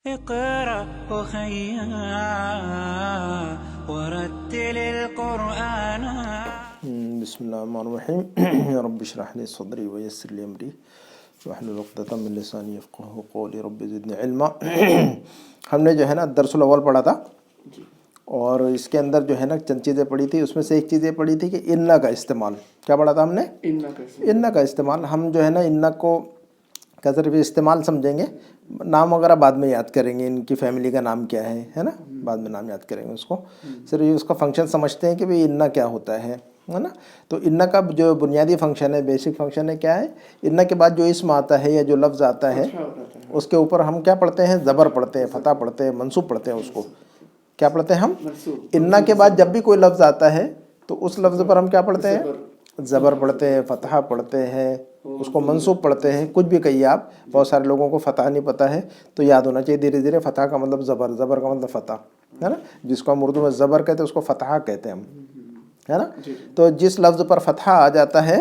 اقرأ أخيا ورتل القرآن. بسم الله الرحمن الرحيم. رب اشرح لي صدري ويسر لي أمري واحلل عقدة من لساني يفقهوا قولي رب زدني علما. ہم نے جو ہے نا درس الاول پڑھا تھا اور اس کے اندر جو ہے نا چند چیزیں پڑھی تھی. اس میں سے ایک چیز یہ پڑھی تھی کہ انا کا استعمال. کیا پڑھا تھا ہم نے؟ انا کا استعمال. ہم جو ہے نا انا کو کا صرف استعمال سمجھیں گے, نام وغیرہ بعد میں یاد کریں گے, ان کی فیملی کا نام کیا ہے نا, بعد میں نام یاد کریں گے اس کو. صرف یہ اس کا فنکشن سمجھتے ہیں کہ بھئی انا کیا ہوتا ہے نا. تو انا کا جو بنیادی فنکشن ہے, بیسک فنکشن ہے, کیا ہے؟ انا کے بعد جو اسم آتا ہے یا جو لفظ آتا ہے اس کے اوپر ہم کیا پڑھتے ہیں؟ زبر پڑھتے ہیں, فتح پڑھتے ہیں, منصوب پڑھتے ہیں. اس کو کیا پڑھتے ہیں ہم؟ انا کے بعد جب بھی کوئی لفظ آتا ہے تو اس لفظ پر ہم کیا پڑھتے ہیں؟ زبر پڑھتے ہیں, فتحہ پڑھتے ہیں, اس کو منصوب پڑھتے ہیں. کچھ بھی کہیے آپ, بہت سارے لوگوں کو فتح نہیں پتہ ہے تو یاد ہونا چاہیے دھیرے دھیرے. فتح کا مطلب زبر, زبر کا مطلب فتح ہے نا. جس کو ہم اردو میں زبر کہتے ہیں اس کو فتحہ کہتے ہیں ہم, ہے نا. تو جس لفظ پر فتحہ آ جاتا ہے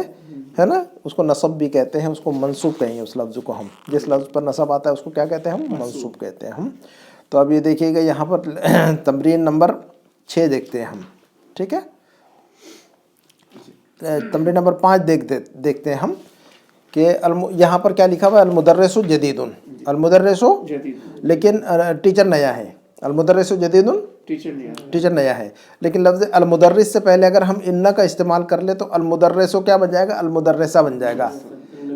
نا, اس کو نصب بھی کہتے ہیں, اس کو منصوب کہیں گے. اس لفظ کو ہم, جس لفظ پر نصب آتا ہے اس کو کیا کہتے ہیں ہم؟ منصوب کہتے ہیں ہم. تو اب یہ دیکھیے گا یہاں پر تمرین نمبر 6 دیکھتے ہیں ہم, ٹھیک ہے. تمرین نمبر 5 دیکھتے ہیں ہم کہ یہاں پر کیا لکھا ہوا ہے؟ المدرس جدید. المدرس لیکن ٹیچر نیا ہے. المدرس جدید ٹیچر نیا ہے, لیکن لفظ المدرس سے پہلے اگر ہم انا کا استعمال کر لیں تو المدرس کیا بن جائے گا؟ المدرسہ بن جائے گا.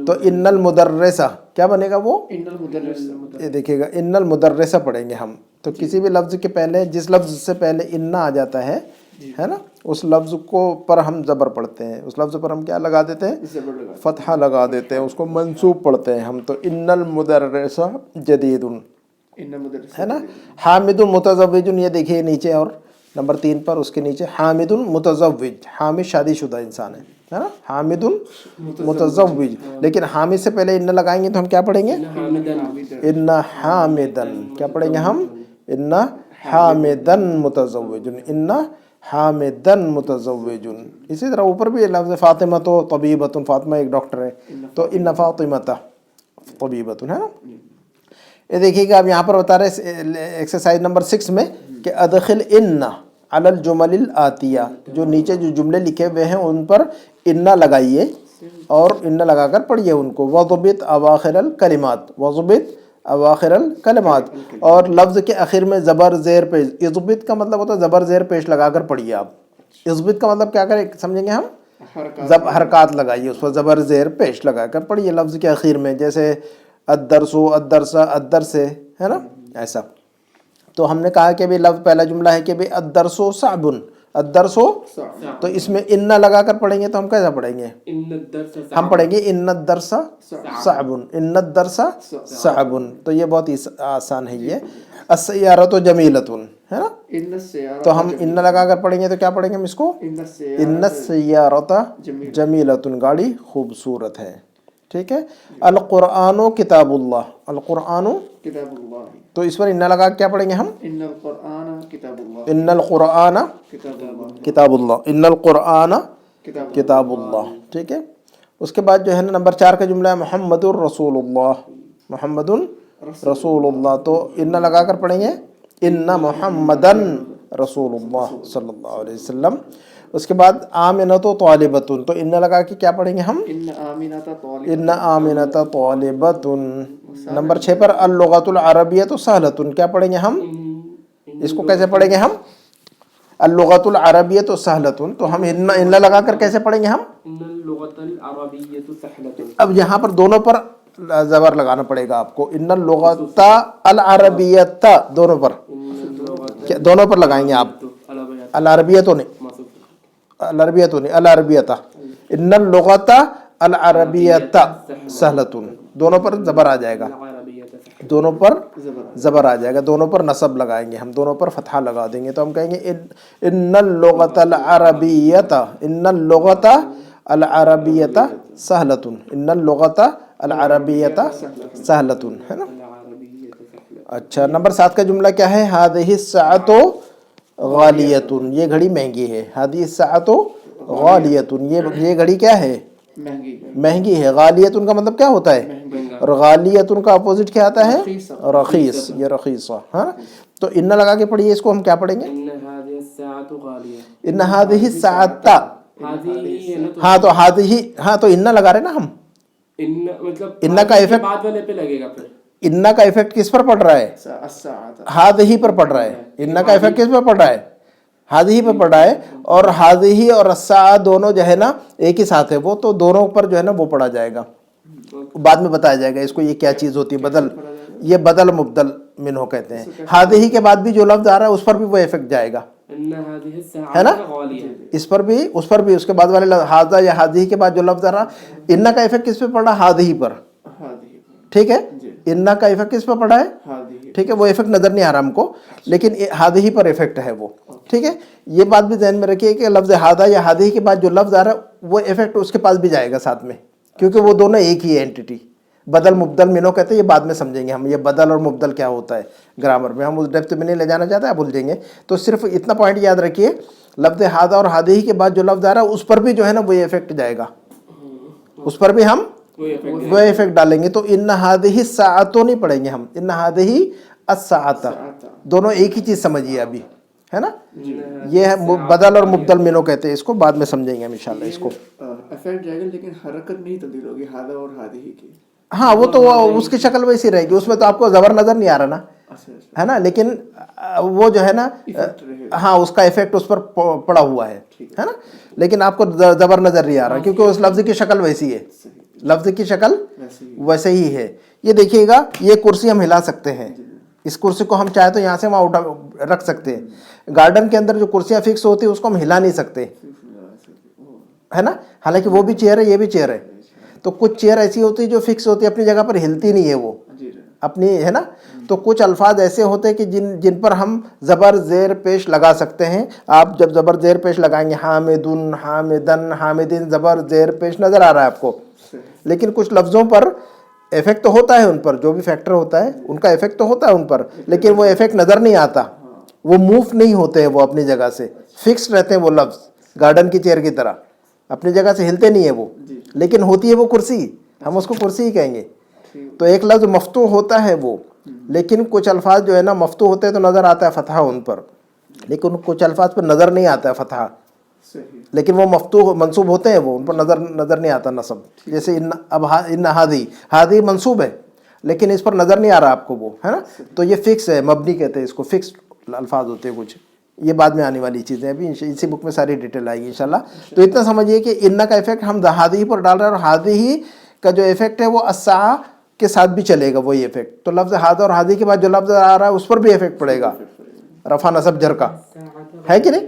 تو ان المدرسہ کیا بنے گا وہ؟ یہ دیکھیے گا ان المدرسہ پڑھیں گے ہم. تو کسی بھی لفظ کے پہلے, جس لفظ سے پہلے انا آ جاتا ہے نا, اس لفظ کو پر ہم زبر پڑھتے ہیں. اس لفظ پر ہم کیا لگا دیتے ہیں؟ فتحہ لگا دیتے ہیں. اس کو منصوب پڑھتے ہیں ہم. تو ان المدرس جدید ہے نا. حامد متزوج, یہ دیکھیے نیچے, اور نمبر 3 پر اس کے نیچے حامد متزوج. حامد شادی شدہ انسان ہے نا, حامد متزوج. لیکن حامد سے پہلے ان لگائیں گے تو ہم کیا پڑھیں گے؟ ان حامدن. کیا پڑھیں گے ہم؟ ان حامدن متزوج. ان حامدن متزوج. اسی طرح اوپر بھی لفظ فاطمہ تو طبیبۃ, فاطمہ ایک ڈاکٹر ہے تو ان فاطمہ طبیبۃ ہے نا. یہ دیکھیے گا اب یہاں پر بتا رہے ایکسرسائز نمبر 6 میں کہ ادخل ان علی الجمل الآتیہ. جو نیچے جو جملے لکھے ہوئے ہیں ان پر ان لگائیے اور ان لگا کر پڑھیے ان کو. وضبط اواخر الکلمات, وضبط اواخر الکلمات. اور لفظ کے آخر میں زبر زیر پیش. اضبط کا مطلب ہوتا ہے زبر زیر پیش لگا کر پڑھیے آپ. اضبط کا مطلب کیا کریں سمجھیں گے ہم؟ حرکات لگائیے, اس پر زبر زیر پیش لگا کر پڑھیے لفظ کے آخر میں. جیسے الدرس, الدرس, الدرس ہے نا, ایسا. تو ہم نے کہا کہ بھی لفظ پہلا جملہ ہے کہ بھی الدرس صعب, الدرس, تو اس میں ان لگا کر پڑھیں گے تو ہم کیسا پڑھیں گے؟ ہم پڑھیں گے ان الدرس صعب, ان الدرس صعب. تو یہ بہت آسان ہے یہ. السیارۃ جمیلۃ ہے نا, تو ہم ان لگا کر پڑھیں گے تو کیا پڑھیں گے ہم اس کو؟ ان السیارۃ جمیلۃ, گاڑی خوبصورت ہے, ٹھیک ہے. القرآن کتاب اللہ, القرآن کتاب اللہ. تو اس پر ان لگا کیا پڑھیں گے ہم؟ ان القرآن کتاب اللہ. ان القرآن کتاب اللہ. کتاب اللہ, ان القرآن کتاب اللہ, ٹھیک ہے. اس کے بعد جو ہے نا نمبر 4 کا جملہ ہے محمد الرسول اللہ, محمد رسول اللہ. تو ان لگا کر پڑھیں گے ان محمدن رسول اللہ صلی اللہ علیہ وسلم. اس کے بعد آمنۃ طالبۃ, تو ان لگا کے کیا پڑھیں گے ہم؟ ان آمنۃ طالبۃ. ان آمنۃ طالبۃ. نمبر 6 پر اللغۃ العربیۃ سہلۃ, کیا پڑھیں گے ہم؟ اس کو کیسے پڑھیں گے ہم؟ اللغۃ العربیۃ سہلۃ. تو ہم ان لگا کر کیسے پڑھیں گے ہم؟ ان اللغۃ العربیۃ سہلۃ. اب یہاں پر دونوں پر زبر لگانا پڑے گا آپ کو. ان اللغۃ العربیۃ, دونوں پر, دونوں پر لگائیں گے آپ. العربیۃ نہیں, العربیۃ نہیں, العربیۃ. ان اللغۃ العربیۃ سہلۃ, دونوں پر زبر آ جائے گا, دونوں پر زبر آ جائے گا. دونوں پر نصب لگائیں گے ہم, دونوں پر فتحہ لگا دیں گے. تو ہم کہیں گے ان اللغۃ العربیۃ, ان اللغۃ العربیۃ سہلۃ, ان اللغۃ العربیۃ سہلۃ, ہے نا. اچھا, نمبر 7 کا جملہ کیا ہے؟ هذه الساعة غالیۃ, یہ گھڑی مہنگی ہے. هذه الساعة غالیۃ, یہ گھڑی کیا ہے؟ مہنگی ہے. غالیۃ کا مطلب کیا ہوتا ہے؟ اور غالیتن کا اپوزٹ کیا آتا ہے رخیص، یہ رخیصہ، ہاں. تو ان لگا کے پڑھیے اس کو، ہم کیا پڑھیں گے؟ ان هذه الساعة غالية. ان هذه الساعة، هذه ہے نا، ہاں تو هذه، ہاں تو ان لگا رہے نا ہم. ان مطلب ان کا ایفیکٹ، بعد والے پہ لگے گا پھر. ان کا ایفیکٹ کس پر پڑ رہا ہے؟ الساعة هذه پر پڑ رہا ہے. ان کا ایفیکٹ کس پر پڑ رہا ہے؟ هذه پر پڑ رہا ہے. اور هذه اور الساعة دونوں جو ہے نا ایک ہی ساتھ ہے، وہ تو دونوں پر جو ہے نا وہ پڑھا جائے گا، بعد میں بتایا جائے گا اس کو یہ کیا چیز ہوتی ہے. بدل، یہ بدل مبدل منہ کہتے ہیں. هذه کے بعد بھی جو لفظ آ رہا ہے اس پر بھی وہ ایفیکٹ جائے گا، ان هذه الساعة ہے نا. غالية. اس پر بھی، اس پر بھی، اس کے بعد والے هذا یا هذه کے بعد جو لفظ آ رہا، ان کا ایفیکٹ کس پہ پڑ رہا؟ هذه پر. ٹھیک ہے، ان کا ایفیکٹ کس پہ پڑا ہے؟ ٹھیک ہے، وہ ایفیکٹ نظر نہیں آ رہا ہم کو، لیکن هذه پر ایفیکٹ ہے وہ. ٹھیک ہے، یہ بات بھی ذہن میں رکھیے کہ لفظ هذا یا هذه کے بعد جو لفظ آ رہا ہے وہ ایفیکٹ اس کے پاس بھی جائے گا ساتھ میں، کیونکہ وہ دونوں ایک ہی اینٹی. بدل مبدل منو کہتے ہیں، یہ بعد میں سمجھیں گے ہم، یہ بدل اور مبدل کیا ہوتا ہے گرامر میں، ہم اس ڈیپتھ میں نہیں لے جانا چاہتے، آپ بھول جائیں گے. تو صرف اتنا پوائنٹ یاد رکھیے، لفظ هذا اور هذه کے بعد جو لفظ آ رہا ہے اس پر بھی جو ہے نا وہ ایفیکٹ جائے گا، اس پر بھی ہم وہ ایفیکٹ ڈالیں گے. تو ان هذه الساعة نہیں پڑھیں گے ہم، ان هذه الساعة، دونوں ایک ہی چیز سمجھیے ابھی، ہے نا. یہ ہے بدل اور مبدل منو کہتے ہیں اس کو، بعد میں سمجھیں گے ہم انشاءاللہ اس کو. افیکٹ جائے گا لیکن حرکت نہیں تبدیل ہوگی هذا اور هذه کی. ہاں وہ تو اس کی شکل ویسی رہے گی، اس میں تو آپ کو زبر نظر نہیں آ رہا نا، ہے نا، لیکن وہ جو ہے نا ہاں اس کا ایفیکٹ اس پر پڑا ہوا ہے نا، لیکن آپ کو زبر نظر نہیں آ رہا کیونکہ اس لفظ کی شکل ویسی ہے، لفظ کی شکل ویسے ہی ہے. یہ دیکھیے گا، یہ کرسی ہم ہلا سکتے ہیں، اس کرسی کو ہم چاہے تو یہاں سے وہاں اٹھا رکھ سکتے ہیں. گارڈن کے اندر جو کرسیاں فکس ہوتی ہیں اس کو ہم ہلا نہیں سکتے، ہے نا، حالانکہ وہ بھی چیئر ہے یہ بھی چیئر ہے. تو کچھ چیئر ایسی ہوتی ہے جو فکس ہوتی ہے اپنی جگہ پر، ہلتی نہیں ہے وہ اپنی، ہے نا. تو کچھ الفاظ ایسے ہوتے ہیں کہ جن پر ہم زبر زیر پیش لگا سکتے ہیں. آپ جب زبر زیر پیش لگائیں گے، حامدن، حامدن، حامدین، زبر زیر پیش نظر آ رہا ہے آپ کو، لیکن کچھ لفظوں پر ایفیکٹ تو ہوتا ہے، ان پر جو بھی فیکٹر ہوتا ہے ان کا ایفیکٹ تو ہوتا ہے ان پر، لیکن وہ ایفیکٹ نظر نہیں آتا، وہ موو نہیں ہوتے ہیں، وہ اپنی جگہ سے فکس رہتے ہیں. وہ لفظ گارڈن کی چیئر کی طرح اپنی جگہ سے ہلتے نہیں ہیں وہ، لیکن ہوتی ہے وہ کرسی، ہم اس کو کرسی ہی کہیں گے. تو ایک لفظ مفتوح ہوتا ہے وہ، لیکن کچھ الفاظ جو ہے نا مفتوح ہوتے ہیں تو نظر آتا ہے فتحہ ان پر، لیکن کچھ الفاظ پر نظر نہیں آتا ہے فتحہ، لیکن وہ مفتوح منصوب ہوتے ہیں، وہ ان پر نظر نہیں آتا نصب. جیسے اب ان ہادی منصوب ہے لیکن اس پر نظر نہیں آ رہا آپ کو وہ، ہے نا. تو یہ فکس ہے، مبنی کہتے ہیں اس کو، فکس الفاظ ہوتے ہیں کچھ. یہ بعد میں آنے والی چیزیں، ابھی اسی بک میں ساری ڈیٹیل آئے گی انشاءاللہ. تو اتنا سمجھیے کہ ان کا ایفیکٹ ہم ہادی پر ڈال رہے ہیں، اور ہادی کا جو ایفیکٹ ہے وہ الساعہ کے ساتھ بھی چلے گا وہی ایفیکٹ. تو لفظ ہادہ اور ہادی کے بعد جو لفظ آ رہا ہے اس پر بھی ایفیکٹ پڑے گا، رفع نصب جر کا، ہے کہ نہیں.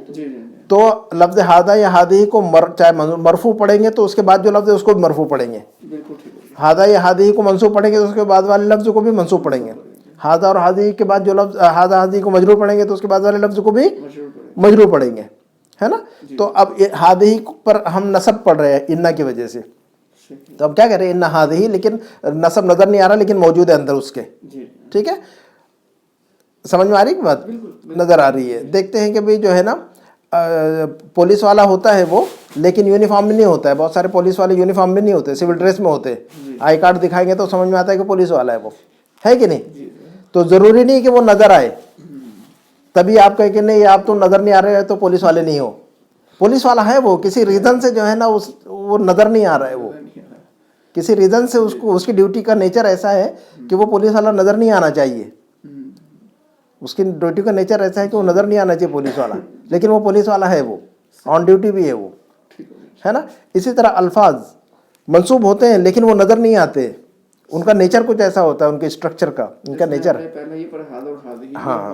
تو لفظ ہادہ یا ہادی کو چاہے مرفوع پڑھیں گے تو اس کے بعد جو لفظ ہے اس کو بھی مرفوع پڑھیں گے، ہادہ یا ہادی کو منصوب پڑھیں گے تو اس کے بعد والے لفظ کو بھی منصوب پڑھیں گے. ہادہ اور ہادی کے بعد جو لفظ ہادہ ہادی کو مجرور پڑھیں گے تو اس کے بعد والے لفظ کو بھی مجرور پڑھیں گے، ہے نا. تو اب ہادی پر ہم نصب پڑھ رہے ہیں انا کی وجہ سے، تو اب کیا کہہ رہے ہیں ان ہادی، لیکن نصب نظر نہیں آ رہا لیکن موجود ہے اندر اس کے. ٹھیک ہے، سمجھ میں آ رہی ہے بات؟ نظر آ رہی ہے. دیکھتے ہیں کہ بھئی جو ہے نا پولیس والا ہوتا ہے وہ، لیکن یونیفارم میں نہیں ہوتا ہے. بہت سارے پولیس والے یونیفارم میں نہیں ہوتے، سول ڈریس میں ہوتے. آئی کارڈ دکھائیں گے تو سمجھ میں آتا ہے کہ پولیس والا ہے وہ، ہے کہ نہیں. تو ضروری نہیں کہ وہ نظر آئے، تبھی آپ کہیں کہ نہیں آپ تو نظر نہیں آ رہے تو پولیس والے نہیں ہو. پولیس والا ہے وہ، کسی ریزن سے جو ہے نا وہ نظر نہیں آ رہا ہے، وہ کسی ریزن سے اس کی ڈیوٹی کا نیچر ایسا ہے کہ وہ پولیس والا نظر نہیں آنا چاہیے. اس کی ڈیوٹی کا نیچر ایسا ہے کہ وہ نظر نہیں آنا چاہیے پولیس والا، لیکن وہ پولیس والا ہے، وہ آن ڈیوٹی بھی ہے وہ، ہے نا. اسی طرح الفاظ منصوب ہوتے ہیں لیکن وہ نظر نہیں آتے، ان کا نیچر کچھ ایسا ہوتا ہے، ان کے اسٹرکچر کا، ان کا نیچر. ہاں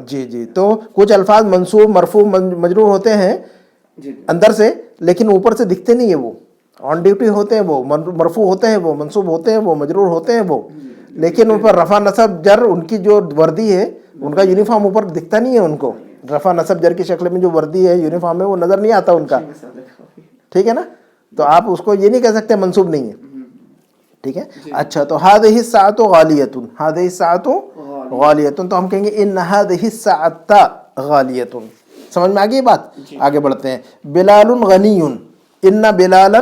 جی. تو کچھ الفاظ منصوب مرفوع مجرور ہوتے ہیں اندر سے، لیکن اوپر سے دکھتے نہیں ہیں، وہ آن ڈیوٹی ہوتے ہیں، وہ مرفوع ہوتے ہیں، وہ منصوب ہوتے ہیں، وہ مجرور ہوتے ہیں وہ، لیکن ان پر رفع نصب جر، ان کی جو وردی ہے ان کا یونیفارم اوپر دکھتا نہیں ہے ان کو. رفع نصب جر کی شکل میں جو وردی ہے یونیفارم ہے وہ نظر نہیں آتا ان کا. ٹھیک ہے نا. تو آپ اس کو یہ نہیں کہہ سکتے منصوب نہیں ہے. ٹھیک ہے. اچھا، تو هذه الساعة غالیۃ، هذه الساعة غالیۃ، تو ہم کہیں گے ان هذه الساعة غالیۃ. سمجھ میں آ گئی بات؟ آگے بڑھتے ہیں. بلال غنی، ان بلالا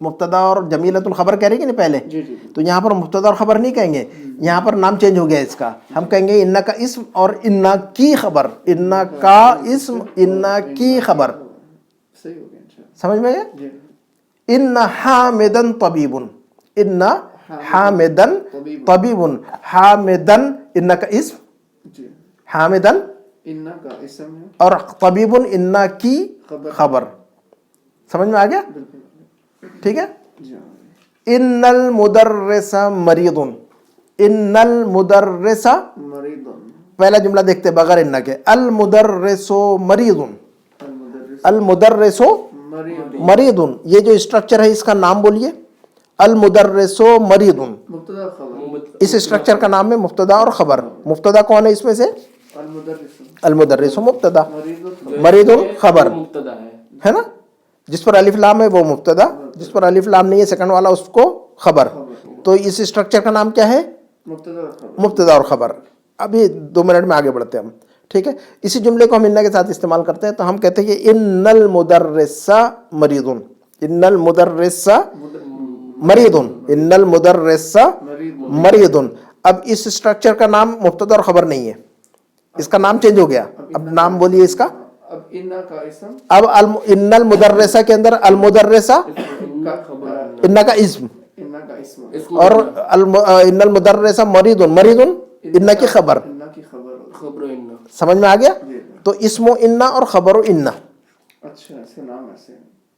مبتدا اور جمیلۃ الخبر کہہ رہی کہ نہیں پہلے, جی جی تو یہاں پر مبتدا اور خبر نہیں کہیں گے, یہاں پر نام چینج ہو گیا اس کا, ہم کہیں گے انا کا اسم اور انا کی خبر, انا کا اسم انا کی خبر, صحیح ہو گیا انشاءاللہ. سمجھ میں آیا؟ جی ان حامدن طبیبن, ان حامدن طبیبن, حامدن ان کا اسم, جی. حامدن انا کا اسم ہے اور طبیبن انا کی خبر, سمجھ میں آ گیا؟ بالکل. ٹھیک ہے. جی ان المدرس مریض, ان المدرس, مریض پہلا جملہ دیکھتے بغیر ان کے, المدرس مریض, المدرس المدرس مریض مریض, یہ جو اسٹرکچر ہے اس کا نام بولیے, المدرس مریض, مبتدا خبر اس اسٹرکچر کا نام ہے مبتدا اور خبر. مبتدا کون ہے اس میں سے؟ المدرس المدرس مبتدا, مریض مریض خبر مبتدا ہے نا, جس پر الف لام ہے وہ مبتدا, جس پر الف لام نہیں ہے سیکنڈ والا اس کو خبر. تو اس اسٹرکچر کا نام کیا ہے؟ مبتدا خبر. مبتدا اور خبر. ابھی 2 منٹ میں آگے بڑھتے ہیں ہم, ٹھیک ہے. اسی جملے کو ہم ان کے ساتھ استعمال کرتے ہیں, تو ہم کہتے ہیں کہ ان المدرس مریض, ان المدرس مریض, ان المدرس مریض. اب اس اسٹرکچر کا نام مبتدا اور خبر نہیں ہے, اس کا نام چینج ہو گیا. اب نام بولیے اس کا. اب انا کا اسم اب ان المدرسہ کے اندر المدرسہ کا خبر, ان کا اسم, انا کا اسم اور ان المدرسہ مریض, مریض ان کی خبر. انا کی خبر. خبر انا. سمجھ میں آ گیا؟ تو اسم و انا اور خبر و انا اچھا ایسے نام ایسے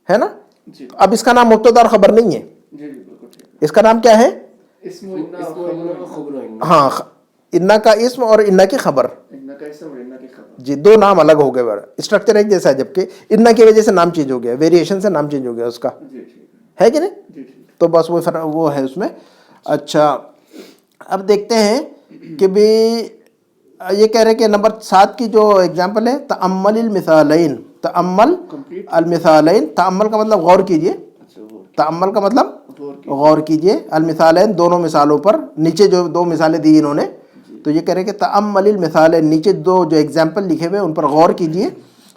ہے نا. جی اب اس کا نام مبتدا اور خبر نہیں ہے, جی جی بالکل ٹھیک ہے. اس کا نام کیا ہے؟ اسم انا اور خبر. خبر انا. ہاں, انا کا اسم اور انا کی خبر. انا کا اسم اور انا کی خبر. جی, 2 نام الگ ہو گئے, اسٹرکچر ایک جیسا ہے, جبکہ انا کی وجہ سے نام چینج ہو گیا, ویریشن سے نام چینج ہو گیا اس کا, جی ٹھیک ہے. ہے کہ نہیں؟ جی ٹھیک. تو بس وہ ہے اس میں. اچھا, اب دیکھتے ہیں کہ بھی یہ کہہ رہے کہ نمبر 7 کی جو ایگزامپل ہے, تأمل المثالین, تأمل المثالین, تأمل کا مطلب غور کیجئے, اچھا وہ تأمل کا مطلب غور کی. غور کیجئے, المثالین دونوں مثالوں پر, نیچے جو 2 مثالیں دی انہوں نے, تو یہ کہہ رہے کہ تأمل المثالین, نیچے 2 جو ایگزامپل لکھے ہوئے ان پر غور کیجئے,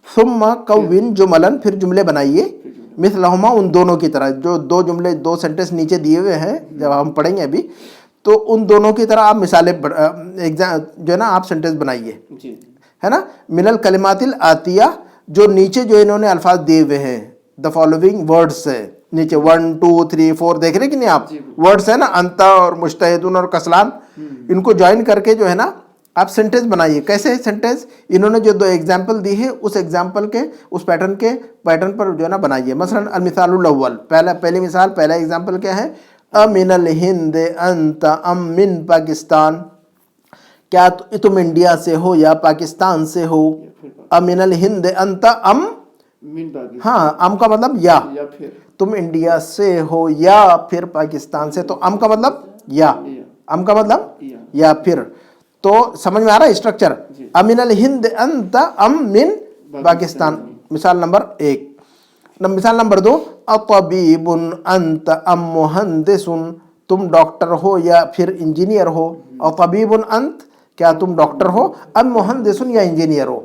ثم کون جملن, پھر جملے بنائیے, مثلہما ان دونوں کی طرح, جو 2 جملے 2 سینٹنس نیچے دیے ہوئے ہیں جب ہم پڑھیں گے ابھی, تو ان دونوں کی طرح آپ مثالیں جو ہے نا آپ سینٹنس بنائیے, جی ہے نا. من الکلمات الآتیہ, جو نیچے جو انہوں نے الفاظ دیے ہوئے ہیں, دا فالوونگ ورڈس ہے نیچے 1 2 3 4, دیکھ رہے کہ نہیں آپ, ورڈس ہے نا, انتا اور مجتہدون اور کسلان, ان کو جوائن کر کے جو ہے نا آپ سینٹنس بنائیے. کیسے سینٹنس؟ انہوں نے جو 2 ایگزامپل دی ہے اس ایگزامپل کے اس پیٹرن پر جو ہے نا بنائیے. مثلا المثال الاول, پہلی مثال, پہلا ایگزامپل کیا ہے, امن الہند انت ام من پاکستان, کیا تم انڈیا سے ہو یا پاکستان سے ہو. امن الہند انت ام, من باقی ہاں, ام کا مطلب یا پھر تم انڈیا سے ہو یا پھر پاکستان سے, تو ام کا مطلب یا, ام کا مطلب یا پھر. تو سمجھ میں آ رہا ہے اسٹرکچر, امن الہند انت ام من پاکستان. مثال نمبر 1. مثال نمبر 2, اطبیب انت ام مہندس, تم ڈاکٹر ہو یا پھر انجینئر ہو. اطبیب انت, کیا تم ڈاکٹر ہو, ام مہندس یا انجینئر ہو.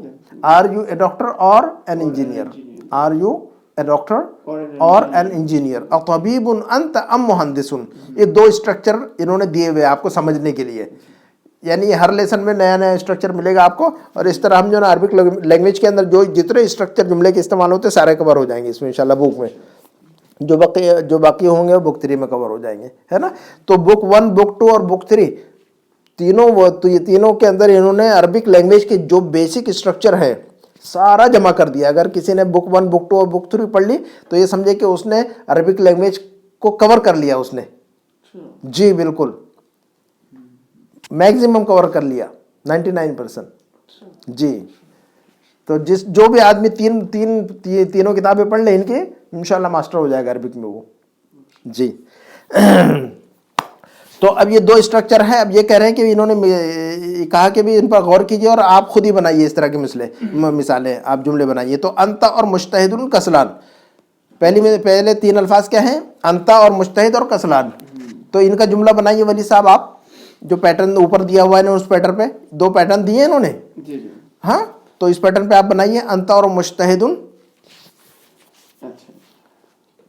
Are you a doctor or an engineer, are you a doctor or an engineer. اطبیب انت ام مہندس, یہ 2 اسٹرکچر انہوں نے دیے ہوئے آپ کو سمجھنے کے لیے. یعنی ہر لیسن میں نیا نیا اسٹرکچر ملے گا آپ کو, اور اس طرح ہم جو نا عربک لینگویج کے اندر جو جتنے اسٹرکچر جملے کے استعمال ہوتے ہیں سارے کور ہو جائیں گے اس میں انشاءاللہ بک میں. جو باقی ہوں گے بک 3 میں کور ہو جائیں گے, ہے نا. تو بک 1, بک 2 اور بک 3 یہ تینوں کے اندر انہوں نے عربک لینگویج کے جو بیسک اسٹرکچر ہے سارا جمع کر دیا. اگر کسی نے بک 1, بک 2 اور بک 3 پڑھ لی تو یہ سمجھے کہ اس نے عربک لینگویج کو کور کر لیا اس نے. جی بالکل, میکزیمم کور کر لیا 99%. جی, تو جو بھی آدمی تینوں کتابیں پڑھ لے ان کی, انشاءاللہ ماسٹر ہو جائے گا عربک میں وہ. جی تو اب یہ 2 اسٹرکچر ہے. اب یہ کہہ رہے ہیں کہ انہوں نے کہا کہ بھی ان پر غور کیجئے اور آپ خود ہی بنائیے اس طرح کی مثالیں, آپ جملے بنائیے. تو انتا اور مجتہد کسلان, پہلے 3 الفاظ کیا ہیں, انتا اور مجتہد اور کسلان. تو ان کا جملہ بنائیے ولی صاحب آپ, جو پیٹرن اوپر دیا ہوا ہے اس پیٹرن پہ 2 پیٹرن دیے انہوں نے. جی جی ہاں, تو اس پیٹرن پہ آپ بنائیے انتا اور مجتہد. اچھا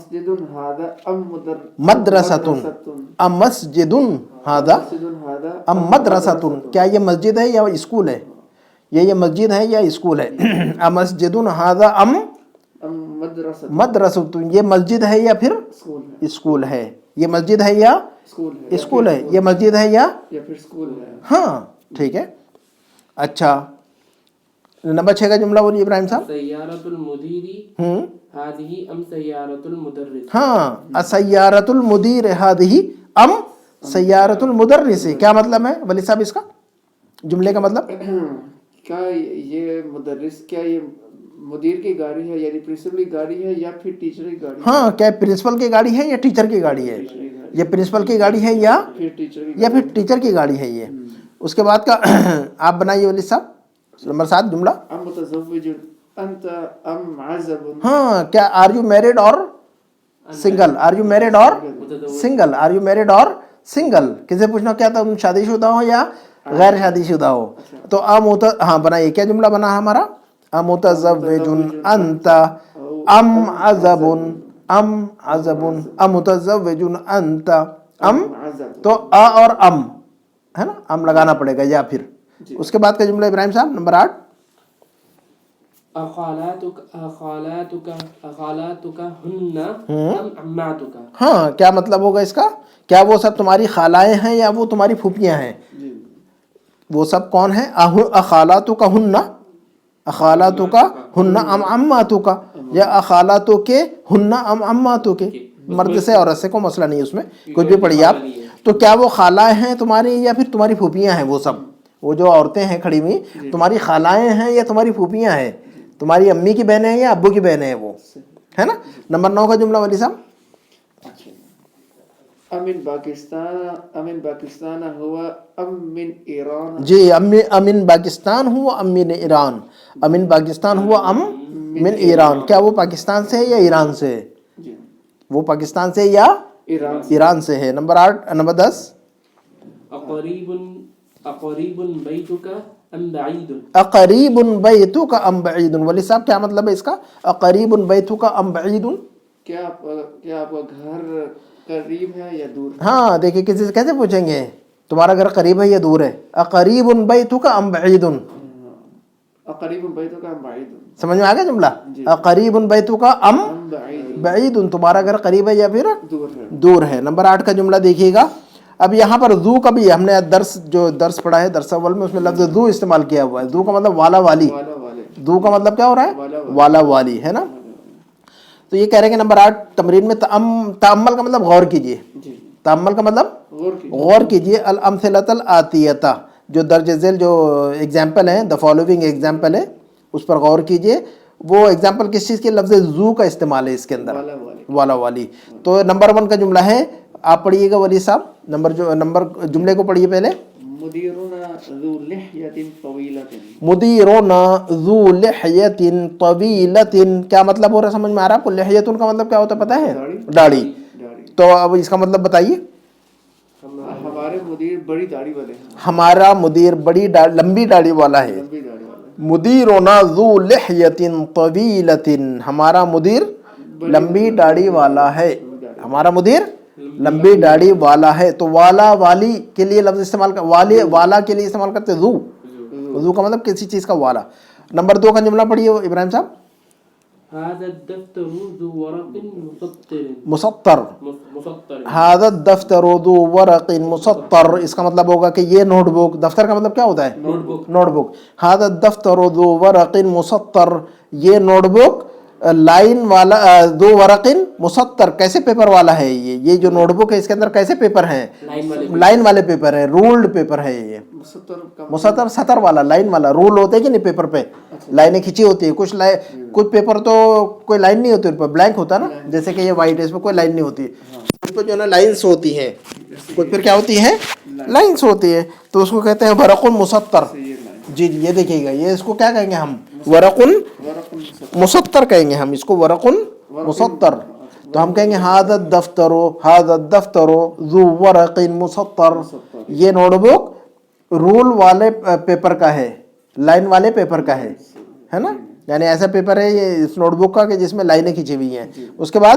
مسجد هذا ام مدرستن ام مسجدن هذا مسجد هذا ام مدرستن، کیا یہ مسجد ہے یا اسکول ہے؟ یہ مسجد ہے یا اسکول ہے؟ ام مسجدن هذا ام مدرسہ مدرستن، یہ مسجد ہے یا پھر اسکول ہے، اسکول ہے؟ یہ مسجد ہے یا اسکول ہے، اسکول ہے؟ یہ مسجد ہے یا پھر اسکول ہے. ہاں ٹھیک ہے. اچھا نمبر 6 کا جملہ بولیے ابراہیم صاحب. سیارۃ المدیر ہوں هذه ام سیارۃ المدرس. ہاں سیارۃ المدیر هذه ام سیارۃ المدرس، کیا مطلب ہے ولی صاحب اس کا جملے کا مطلب؟ کیا یہ مدرس، کیا یہ مدیر کی گاڑی ہے یعنی پرنسپل کی گاڑی ہے یا پھر ٹیچر کی گاڑی ہے؟ ہاں کیا پرنسپل کی گاڑی ہے یا ٹیچر کی گاڑی ہے؟ یہ پرنسپل کی گاڑی ہے یا پھر ٹیچر کی یا پھر ٹیچر کی گاڑی ہے یہ. اس کے بعد کا آپ بنائیے ولی صاحب نمبر 7 جملہ. ام متزوج انت ام عزب. ہاں کیا آر یو میرڈ اور سنگل؟ آر یو میرڈ اور سنگل؟ آر یو میرڈ اور سنگل؟ کسے پوچھنا کیا تھا، شادی شدہ ہو یا غیر شادی شدہ ہو؟ تو ہاں بنائیے، کیا جملہ بنا ہمارا؟ امتزوج انت ام عزب ام عزب ام متزوج انت ام، تو اور ام ہے نا، ام لگانا پڑے گا یا پھر. اس کے بعد کا جملہ ابراہیم صاحب نمبر 8. اخالاتک ہن ام عماتک. ہاں کیا مطلب ہوگا اس کا؟ کیا وہ سب تمہاری خالائیں ہیں یا وہ تمہاری پھوپھیاں ہیں؟ وہ سب کون ہیں؟ اخالاتک ہن، اخالاتک ہن ام عماتک، یا اخالاتک ہن ام عماتک. مرد سے عورت سے کوئی مسئلہ نہیں اس میں، کچھ بھی پڑھیے آپ. تو کیا وہ خالائیں ہیں تمہاری یا پھر تمہاری پھوپھیاں ہیں؟ وہ سب وہ جو عورتیں ہیں کھڑی ہوئی تمہاری خالائیں ہیں یا تمہاری پھوپھیاں ہیں؟ تمہاری امی کی بہنیں ہیں یا ابو کی بہنیں ہیں وہ، ہے نا. نمبر 9 کا جملہ ولی صاحب. امن پاکستان ہوا ام من ایران. جی امن پاکستان ہوا ام من ایران. امن پاکستان ہوا ام من ایران، کیا وہ پاکستان سے ہے یا ایران سے ہے؟ وہ پاکستان سے یا ایران سے ہے. Number 8 number 10. اقریب بیتک ام بعید. اقریب بیتک ام بعید، ولی صاحب کیا مطلب ہے اس کا؟ اقریب بیتک ام بعید، کیا آپ کا گھر قریب ہے یا دور ہے؟ ہاں دیکھیں کسی سے کیسے پوچھیں گے تمہارا گھر قریب ہے یا دور ہے؟ اقریب بیتک ام بعید. قریب بیتک ام بعید. سمجھ میں آ گیا جملہ؟ اقریب بیتک ام بعید، تمہارا گھر قریب ہے یا پھر دور ہے. نمبر 8 کا جملہ دیکھیے گا. اب یہاں پر ذو کا بھی ہم نے درس پڑھا ہے درس اول میں، اس میں لفظ ذو استعمال کیا ہوا ہے. ذو کا مطلب والا والی، ذو کا مطلب کیا ہو رہا ہے؟ والا والی، ہے نا. تو یہ کہہ رہے ہیں کہ نمبر 8 تمرین میں تأمل کا مطلب غور کیجئے. تأمل کا مطلب غور کیجئے. الامثلۃ الآتیۃ، جو درج ذیل جو ایگزامپل ہیں، دا فالوونگ ایگزامپل ہے، اس پر غور کیجئے. وہ ایگزامپل کس چیز کے؟ لفظ ذو کا استعمال ہے اس کے اندر، والا والی. تو نمبر 1 کا جملہ ہے، آپ پڑھیے گا ولی صاحب. نمبر جملے کو پڑھیے پہلے. مدیرنا ذو لحیۃ طویلۃ. مدیرنا ذو لحیۃ طویلۃ، کیا مطلب ہو رہا ہے؟ سمجھ میں آ رہا ہے آپ کو؟ لحیۃ کا مطلب کیا ہوتا ہے پتہ ہے؟ داڑھی. تو اب اس کا مطلب بتائیے. ہمارے مدیر بڑی داڑھی والے ہیں. ہمارا مدیر بڑی لمبی داڑھی والا ہے. مدیرنا ذو لحیۃ طویلۃ، ہمارا مدیر لمبی داڑھی والا ہے. ہمارا مدیر لمبی داڑھی والا ہے. تو والا والی کے لیے لفظ استعمال والا کے لیے استعمال کرتے ذو. ذو کا مطلب کسی چیز کا والا. نمبر 2 کا جملہ پڑھیے ابراہیم صاحب. هذا الدفتر ذو ورق مسطر. مسطر. هذا الدفتر ذو ورق مسطر، اس کا مطلب ہوگا کہ یہ نوٹ بک. دفتر کا مطلب کیا ہوتا ہے؟ Note book. هذا الدفتر ذو ورق مسطر، یہ نوٹ بک لائن والا، ذو ورق مسطر، کیسے پیپر والا ہے یہ جو نوٹ بک ہے اس کے اندر کیسے پیپر ہیں؟ لائن والے پیپر ہیں، رولڈ پیپر ہے. یہ مسطر سطر والا، لائن والا. رول ہوتے ہیں کہ نہیں پیپر پہ لائنیں کھینچی ہوتی ہے. کچھ پیپر تو کوئی لائن نہیں ہوتی ان پر، بلینک ہوتا ہے نا، جیسے کہ یہ وائٹ ہے، اس پہ کوئی لائن نہیں ہوتی. اس پہ جو ہے نا لائنس ہوتی ہیں، کچھ پھر کیا ہوتی ہیں؟ لائنس ہوتی ہے. تو اس کو کہتے ہیں ورق مسطر. جی یہ دیکھیے گا، یہ اس کو کیا کہیں گے ہم؟ ورق مسطر کہیں گے ہم اس کو، ورق مسطر. تو ہم کہیں گے هذا الدفتر ذو ورق مسطر، یہ نوٹ بک رول والے پیپر کا ہے، لائن والے پیپر کا ہے نا. یعنی ایسا پیپر ہے یہ اس نوٹ بک کا کہ جس میں لائنیں کھینچی ہوئی ہیں. اس کے بعد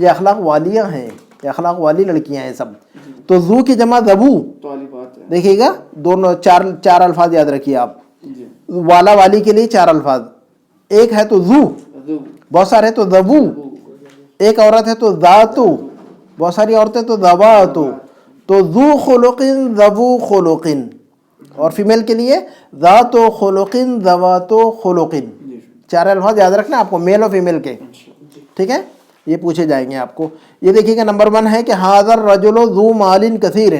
یہ اخلاق والیاں ہیں, یہ اخلاق والی لڑکیاں ہیں سب. تو ذو کی جمع ذبو, طالبات ہے. دیکھیے گا دونوں چار الفاظ یاد رکھیے آپ. جی. والا والی کے لیے 4 الفاظ, ایک ہے تو ذو, ذو. بہت سارے تو ذبو, ایک عورت ہے تو ذاتو, بہت ساری عورتیں تو ذواتو. تو ذو خلقن ذو خلقن, اور فیمیل کے لیے ذاتو خلقن ذواتو خلقن. 4 الفاظ یاد رکھنا آپ کو, میل اور فیمیل کے, ٹھیک ہے, یہ پوچھے جائیں گے آپ کو. یہ دیکھیے گا نمبر 1 ہے کہ حاضر رجل ذو مال کثیر.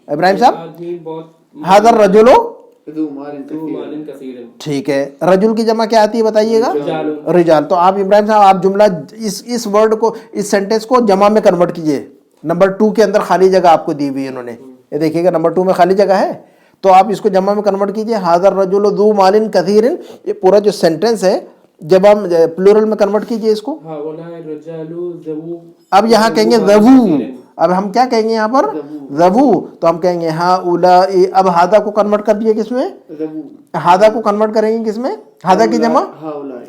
ابراہیم صاحب, آدمی بہت حاضر رجل, ذو مال مالن کثیر ہے. ٹھیک ہے. رجل کی جمع کیا آتی ہے بتائیے گا, رجال. تو آپ ابراہیم صاحب آپ جملہ اس ورڈ کو, اس سینٹینس کو جمع میں کنورٹ کیجئے. نمبر 2 کے اندر خالی جگہ آپ کو دی ہوئی ہے انہوں نے, یہ دیکھیے گا نمبر 2 میں خالی جگہ ہے, تو آپ اس کو جمع میں کنورٹ کیجئے. حاضر رجل ذو مال کثیر, یہ پورا جو سینٹینس ہے جب ہم پلورل میں کنورٹ کیجئے اس کو. اب یہاں کہیں گے ذوو, اب ہم کیا کہیں گے یہاں پر, ذوو. تو ہم کہیں گے ہؤلاء. اب ہاذا کو کنورٹ کر دیے کس میں, ہاذا کو کنورٹ کریں گے کس میں, ہاذا کی جمع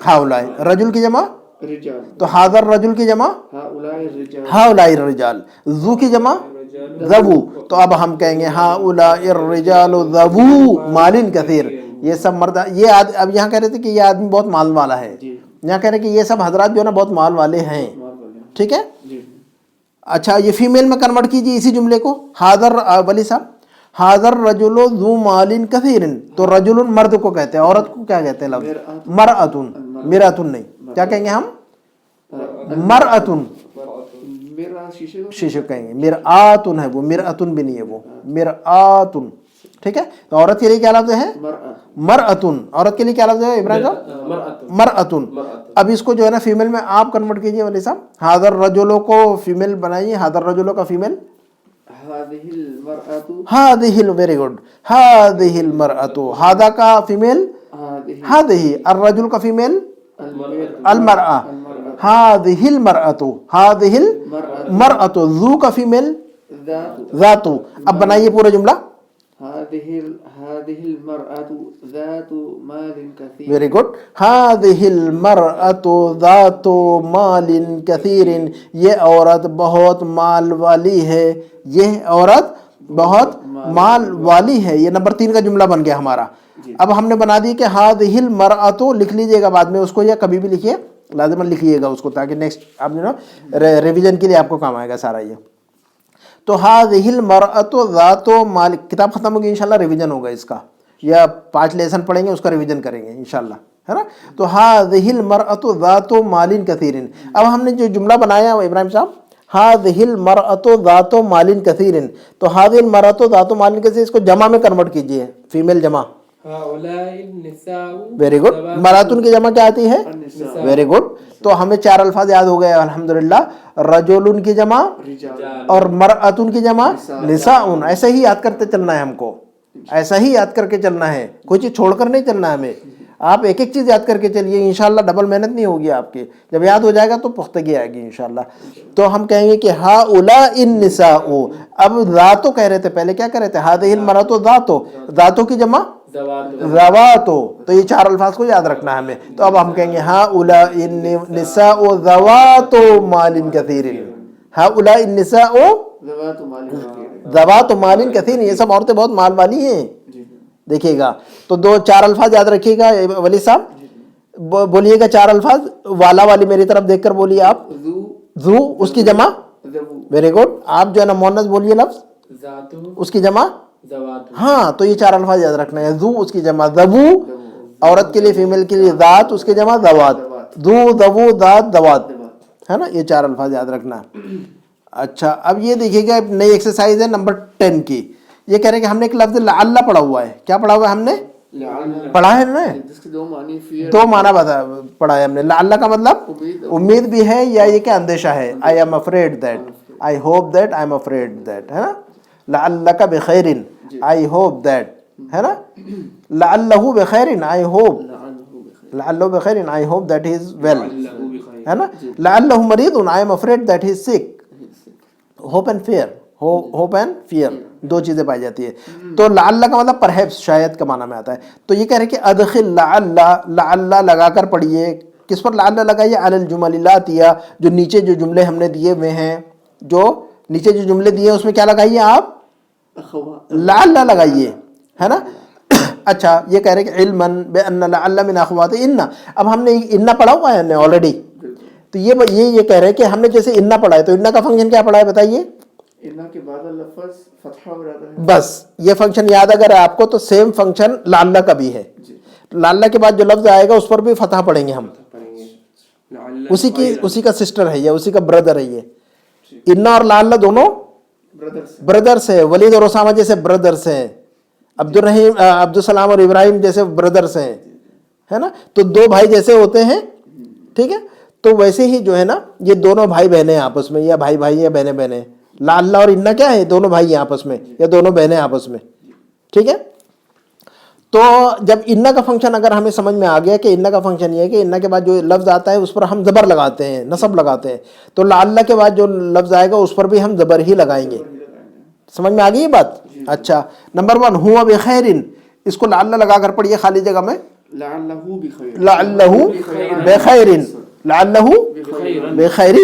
ہؤلاء, رجل کی جمع رجال. تو حاضر رجل کی جمع ہؤلاء الرجال. ہؤلاء الرجال. ذو کی جمع ذوو, تو اب ہم کہیں گے ہؤلاء الرجال ذوو مال کثیر. یہ سب مرد, یہ اب یہاں کہہ رہے تھے کہ یہ آدمی بہت مال والا ہے, یہاں کہہ رہے کہ یہ سب حضرات جو ہے نا بہت مال والے ہیں, ٹھیک ہے. اچھا یہ فیمیل میں کنورٹ کیجیے اسی جملے کو. حاضر, ولی صاحب, حاضر رجل ذو مال کثیر. تو رجل مرد کو کہتے ہیں, عورت کو کیا کہتے ہیں لفظ مرأتن, مرأتن نہیں, کیا کہیں گے ہم, مرأتن. میرا شیشے کہیں گے, مرآتن ہے وہ, مرأتن بھی نہیں ہے وہ, مرآتن, ٹھیک ہے. تو عورت کے لیے کیا لفظ ہے, مرأتن. عورت کے لیے کیا لفظ ہے ابراہیم صاحب, مرأتن. اب اس کو جو ہے نا فیمیل میں آپ کنورٹ کیجئے ولی صاحب. حاضر رجلوں کو فیمیل بنائیے, حاضر رجلوں کا فیمیل هذه المرأة. هذه, ویری گڈ, هذه المرأة. هذا کا فیمیل هذه, الرجل کا فیمیل المرأة. هذه المرأة, هذه المرأة. ذو کا فیمیل ذات. اب بنائیے پورا جملہ. هذه المرأة ذات مال كثير. Very good. هذه المرأة ذات مال كثير. یہ عورت بہت مال والی ہے, یہ عورت بہت مال والی ہے. یہ نمبر 3 کا جملہ بن گیا ہمارا. اب ہم نے بنا دی کہ هذه المرأة, لکھ لیجئے گا بعد میں اس کو, یا کبھی بھی لکھیے, لازماً لکھیے گا اس کو, تاکہ نیکسٹ آپ جو نا ریویژن کے لیے آپ کو کام آئے گا سارا یہ. تو هذه المرأة ذات مال, کتاب ختم ہوگی انشاءاللہ, ریویژن ہوگا اس کا, یا 5 لیسن پڑھیں گے اس کا ریویژن کریں گے انشاءاللہ, ہے نا. تو هذه المرأة ذات مال كثير. اب ہم نے جو جملہ بنایا ابراہیم صاحب, هذه المرأة ذات مال كثير, تو هذه المرأة ذات مال كثير, اس کو جمع میں کنورٹ کیجئے, فیمیل جمع. Very good. مراتن کی جمع کیا آتی ہے, ویری گڈ. تو ہمیں 4 الفاظ یاد ہو گئے الحمدللہ. رجل کی جمع اور مرأتن کی جمع نساء. ایسے ہی یاد کرتے چلنا ہے ہم کو, ایسا ہی یاد کر کے چلنا ہے, کوئی چیز چھوڑ کر نہیں چلنا ہے ہمیں. آپ ایک ایک چیز یاد کر کے چلیے, انشاءاللہ ڈبل محنت نہیں ہوگی آپ کی. جب یاد ہو جائے گا تو پختگی آئے گی انشاءاللہ. تو ہم کہیں گے کہ ہؤلاء النساء. اب ذاتو کہہ رہے تھے پہلے, کیا کہہ رہے تھے, هذه المرأة ذاتو, ذاتو کی جمع ذواتو. تو یہ 4 الفاظ کو یاد رکھنا ہے ہمیں. تو اب ہم کہیں گے ہؤلاء النساء ذوات مال كثير. ہؤلاء النساء ذوات مال كثير, یہ سب عورتیں بہت مال والی ہیں. دیکھیے گا تو 4 الفاظ یاد رکھیے گا ولی صاحب. بولیے گا 4 الفاظ, والا والی میری طرف دیکھ کر بولیے آپ. ذو, اس کی جمع, ویری گڈ. آپ جو ہے نا مونس بولیے لفظ, اس کی جمع, ہاں. تو یہ 4 الفاظ یاد رکھنا ہے. ذو اس کی جمع ذوو, عورت کے لیے فیمیل کے لیے ذات, اس کی جمع ذوات. ذو ذوو ذات ذوات, ہے نا. یہ 4 الفاظ یاد رکھنا. اچھا اب یہ دیکھیے گا نئی ایکسرسائز ہے نمبر 10 کی. یہ کہہ رہے ہیں کہ ہم نے ایک لفظ لعل پڑھا ہوا ہے. کیا پڑھا ہوا ہے ہم نے, پڑھا ہے نا, جس کے 2 معنی دو معنی پڑھا ہے ہم نے. لعل کا مطلب امید بھی ہے, یا یہ کہ اندیشہ ہے. آئی am afraid that, I hope that, I am afraid that, ہے نا. لعلک بخیر, آئی ہوپ دیٹ, ہے نا. لعلہ بخیر, آئی ہوپ, لعلہ بخیر, I hope that he is well, ہے نا. لعلہ مریض, I am afraid that he is sick. Hope and fear, hope and fear, 2 چیزیں پائی جاتی ہے. تو لعل کا مطلب پرہیپس, شاید کا معنی میں آتا ہے. تو یہ کہہ رہے کہ ادخل لعل, لعل لگا کر پڑھیے, کس پر لعل لگائیے؟ علی الجمل الاتیہ، جو نیچے جو جملے ہم نے دیے ہوئے ہیں، جو نیچے جو جملے دیے ہیں اس میں کیا لگائیے آپ؟ اخوات لعل لگائیے، ہے نا. اچھا یہ کہہ رہے کہ علما بان لعل من اخوات ان. اب ہم نے ان پڑھا ہوا ہے ہم نے آلریڈی، تو یہ کہہ رہے کہ ہم نے جیسے ان پڑھا ہے تو ان کا فنکشن کیا پڑھا ہے بتائیے؟ ان کے بعد لفظ فتحہ ہو جاتا ہے. بس یہ فنکشن یاد اگر ہے آپ کو تو سیم فنکشن لعل کا بھی ہے. لعل کے بعد جو لفظ آئے گا اس پر بھی فتح پڑھیں گے ہم. اسی کا سسٹر ہے یہ، اسی کا بردر ہے یہ. انا اور لعل دونوں بردرس ہیں. ولید اور اسامہ جیسے بردرس ہیں. عبدالسلام اور ابراہیم جیسے بردرس ہیں، ہے نا. تو دو بھائی جیسے ہوتے ہیں، ٹھیک ہے، تو ویسے ہی جو ہے نا یہ دونوں بھائی بہنیں آپس میں، یا بھائی بھائی یا بہنیں بہنیں. لعل اور انا کیا ہے؟ دونوں بھائی ہیں آپس میں یا دونوں بہنیں آپس میں، ٹھیک ہے. تو جب انا کا فنکشن اگر ہمیں سمجھ میں آ گیا کہ انا کا فنکشن یہ ہے کہ انا کے بعد جو لفظ آتا ہے اس پر ہم زبر لگاتے ہیں، نصب لگاتے ہیں، تو لعل کے بعد جو لفظ آئے گا اس پر بھی ہم زبر ہی لگائیں گے. سمجھ میں آ گئی یہ بات؟ اچھا نمبر 1 ہوا بخیر، اس کو لعل لگا کر پڑھیے خالی جگہ میں. لعلہ بخیر، لعلہ بخیر، لعلہ بخیر،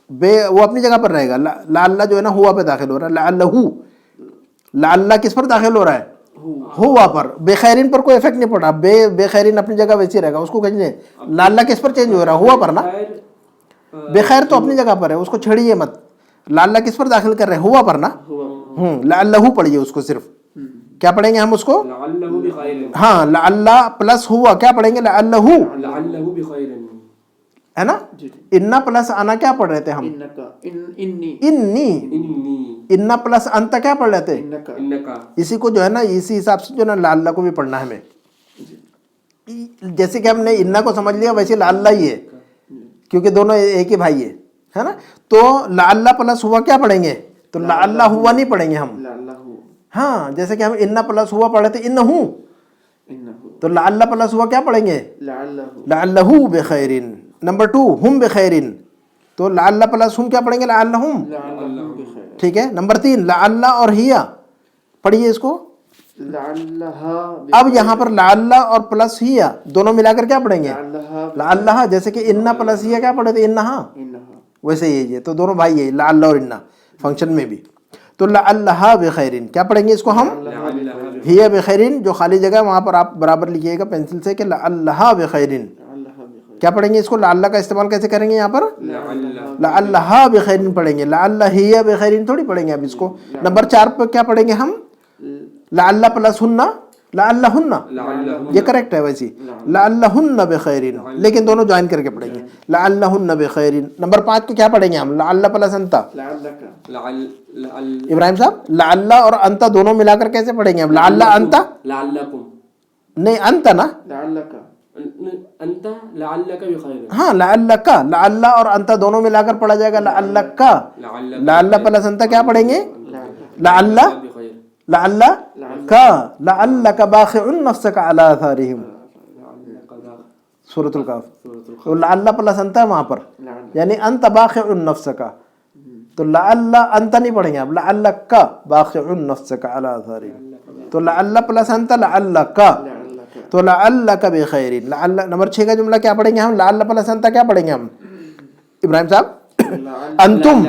بے وہ اپنی جگہ پر رہے گا. لعل جو ہے نا ہوا پہ داخل ہو رہا ہے. لعلہ، لعل کس پر داخل ہو رہا ہے؟ ہوا پر. بخیرین پر کوئی افیکٹ نہیں پڑ رہا. بخیرین اپنی جگہ ویسی رہے گا. اس کو کہیں لعل کس پر چینج ہو رہا ہے؟ ہوا پر نا. بخیر تو اپنی جگہ پر ہے، اس کو چھڑیے مت. لعل کس پر داخل کر رہے ہیں؟ ہوا پر نا. لعلہ پڑھیے اس کو صرف. کیا پڑھیں گے ہم اس کو؟ ہاں لعل پلس ہوا کیا پڑھیں گے؟ لعلہ، ہے نا. انا پلس انا کیا پڑھ رہے تھے ہم؟ انی. انا پلس انت کیا پڑھ رہے تھے؟ اسی کو جو ہے نا اسی حساب سے جو نا لعل کو بھی پڑھنا ہے ہمیں. جیسے کہ ہم نے انا کو سمجھ لیا ویسے لعل ہی ہے، کیونکہ دونوں ایک ہی بھائی ہے نا. تو لعل پلس ہوا کیا پڑھیں گے؟ تو لعل ہوا نہیں پڑھیں گے ہم. ہاں جیسے کہ ہم انا پلس ہوا پڑھے تھے انہو، تو لعل پلس ہوا کیا پڑھیں گے؟ لعلہ بخیرن. نمبر 2 ہم بخیرن، تو لعل پلس ہم کیا پڑھیں گے؟ لعلہم. ٹھیک ہے. نمبر 3 لعل اور ہیا، پڑھیے اس کو. اب یہاں پر لعل اور پلس ہیا دونوں ملا کر کیا پڑھیں گے؟ لعلہ. جیسے کہ انا پلس ہیا کیا پڑھے تھے؟ انہا، ویسے یہ تو دونوں بھائی ہے لعل اور انا فنکشن میں بھی. تو لعلہ بخیرن کیا پڑھیں گے اس کو ہم؟ ہیا بخیرن. جو خالی جگہ وہاں پر آپ برابر لکھیے گا پینسل سے کہ لعلہ بخیرن. کیا پڑھیں گے اس کو؟ لعلہ کا استعمال کیسے کریں گے یہاں پر؟ لعلہ بخیرن پڑھیں گے. لعلہ ہیا بخیرن تھوڑی پڑھیں گے اب اس کو. نمبر 4 پہ کیا پڑھیں گے ہم؟ لعلہ پلس ہنہ، لعلہن، یہ کریکٹ ہے ویسی. لعلہن بخیرن، لیکن دونوں جوائن کر کے پڑھیں گے. لعلہن بخیرن. نمبر 5 کو کیا پڑھیں گے ہم؟ لعل پلس انت. ابراہیم صاحب لعل اور انت دونوں ملا کر کیسے پڑھیں گے ہم؟ لعل انت نہیں انت نا. ہاں لعلک، لعل اور انت دونوں ملا کر پڑھا جائے گا لعلک. لعل پلس انت کیا پڑھیں گے؟ لعل، لعلک، لعلک باخع نفسک علی آثارہم، سورۃ الکہف. لعل پلس انت ہے وہاں پر، یعنی انت باخع نفسک. تو لعل انت نہیں پڑھیں گے اب، لعلک باخع نفسک علی آثارہم. تو لعل پلس انت لعلک، تو لعلک بخیر. نمبر 6 کا جملہ کیا پڑھیں گے ہم؟ لعل پلس انت کیا پڑھیں گے ہم؟ ابراہیم صاحب انتم.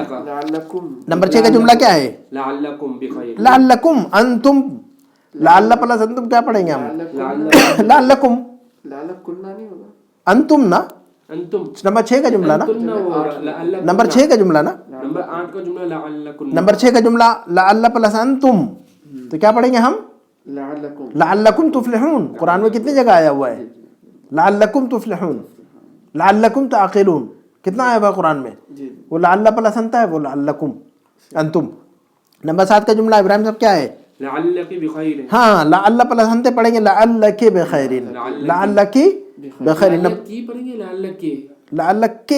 نمبر 6 کا جملہ کیا ہے؟ لعلکم انتم. لعل پلس انتم کیا پڑھیں گے ہم؟ لعلکم. انتم نا. نمبر 6 کا جملہ نا. نمبر 6 کا جملہ نا. نمبر 6 کا جملہ لعل پلس انتم، تو کیا پڑھیں گے ہم؟ لعلکم تفلحون. قرآن میں کتنی جگہ آیا ہوا ہے لعلکم تفلحون، لعلکم تعقلون؟ کتنا آیا ہوا قرآن میں؟ وہ لعل پلس انت ہے، وہ لعلکم انتم. نمبر 7 کا جملہ ابراہیم صاحب کیا ہے؟ لعلک بخیر. ہاں لعل پلس انت پڑھیں گے لعلک بخیر. لعلک بخیر. کی پڑھیں گے لعلک. لعلک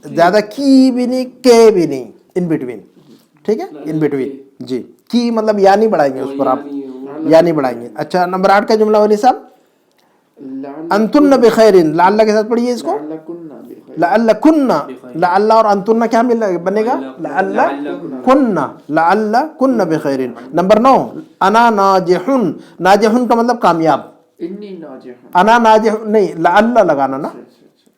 زیادہ کی بھی نہیں کے بھی نہیں، ان بٹوین. ٹھیک ہے ان بٹوین. جی کی مطلب یا نہیں بڑھائیں گے اس پر آپ، یا نہیں بڑھائیں گے. اچھا نمبر 8 کا جملہ ولی صاحب انتن بخیر. لعل کے ساتھ پڑھیے اس کو. لعلکن. لعل اور انتن کیا بنے گا؟ لعلکن. لعلکن بخیر. نمبر 9 انا ناجحن. ناجحن کا مطلب کامیاب. انا ناجح نہیں، لعل لگانا نا.